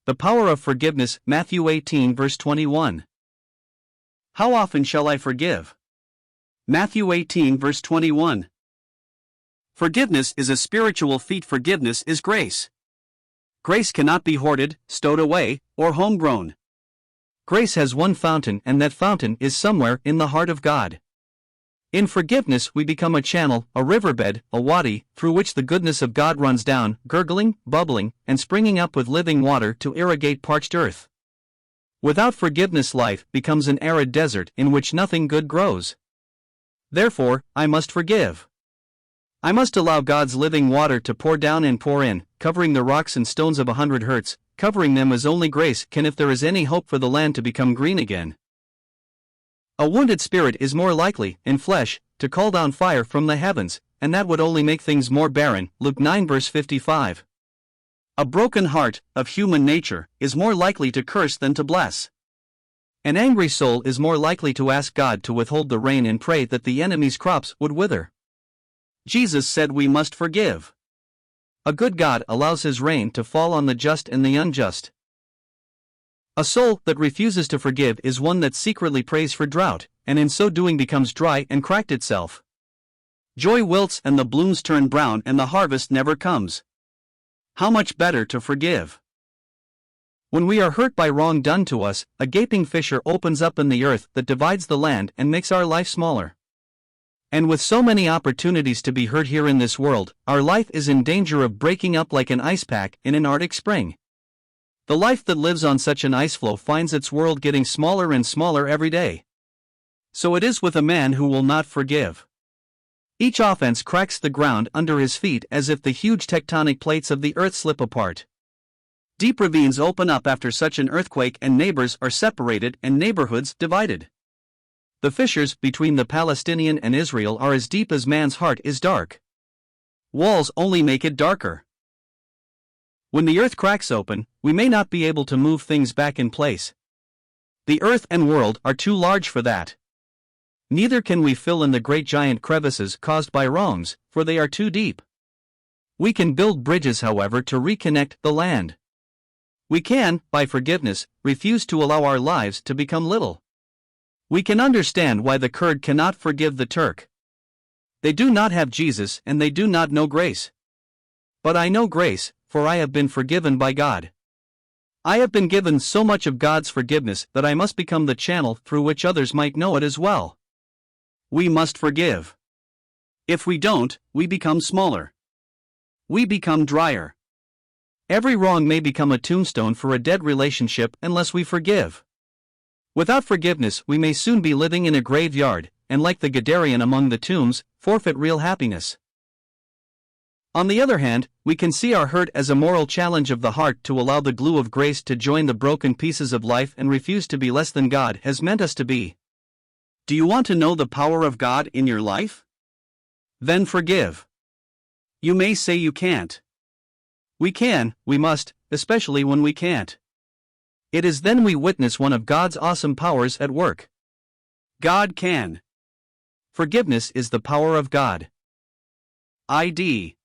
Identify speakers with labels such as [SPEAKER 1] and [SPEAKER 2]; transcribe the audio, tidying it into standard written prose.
[SPEAKER 1] The power of forgiveness, Matthew 18 verse 21. How often shall I forgive? Matthew 18 verse 21. Forgiveness is a spiritual feat. Forgiveness is grace. Grace cannot be hoarded, stowed away, or homegrown. Grace has one fountain, and that fountain is somewhere in the heart of God. In forgiveness we become a channel, a riverbed, a wadi, through which the goodness of God runs down, gurgling, bubbling, and springing up with living water to irrigate parched earth. Without forgiveness life becomes an arid desert in which nothing good grows. Therefore, I must forgive. I must allow God's living water to pour down and pour in, covering the rocks and stones of 100 hurts, covering them as only grace can if there is any hope for the land to become green again. A wounded spirit is more likely, in flesh, to call down fire from the heavens, and that would only make things more barren. Luke 9 verse 55. A broken heart, of human nature, is more likely to curse than to bless. An angry soul is more likely to ask God to withhold the rain and pray that the enemy's crops would wither. Jesus said we must forgive. A good God allows his rain to fall on the just and the unjust. A soul that refuses to forgive is one that secretly prays for drought, and in so doing becomes dry and cracked itself. Joy wilts and the blooms turn brown and the harvest never comes. How much better to forgive? When we are hurt by wrong done to us, a gaping fissure opens up in the earth that divides the land and makes our life smaller. And with so many opportunities to be hurt here in this world, our life is in danger of breaking up like an ice pack in an Arctic spring. The life that lives on such an ice floe finds its world getting smaller and smaller every day. So it is with a man who will not forgive. Each offense cracks the ground under his feet as if the huge tectonic plates of the earth slip apart. Deep ravines open up after such an earthquake, and neighbors are separated and neighborhoods divided. The fissures between the Palestinian and Israel are as deep as man's heart is dark. Walls only make it darker. When the earth cracks open, we may not be able to move things back in place. The earth and world are too large for that. Neither can we fill in the great giant crevices caused by wrongs, for they are too deep. We can build bridges, however, to reconnect the land. We can, by forgiveness, refuse to allow our lives to become little. We can understand why the Kurd cannot forgive the Turk. They do not have Jesus and they do not know grace. But I know grace, for I have been forgiven by God. I have been given so much of God's forgiveness that I must become the channel through which others might know it as well. We must forgive. If we don't, we become smaller. We become drier. Every wrong may become a tombstone for a dead relationship unless we forgive. Without forgiveness, we may soon be living in a graveyard, and like the Gadarian among the tombs, forfeit real happiness. On the other hand, we can see our hurt as a moral challenge of the heart to allow the glue of grace to join the broken pieces of life and refuse to be less than God has meant us to be. Do you want to know the power of God in your life? Then forgive. You may say you can't. We can, we must, especially when we can't. It is then we witness one of God's awesome powers at work. God can. Forgiveness is the power of God. ID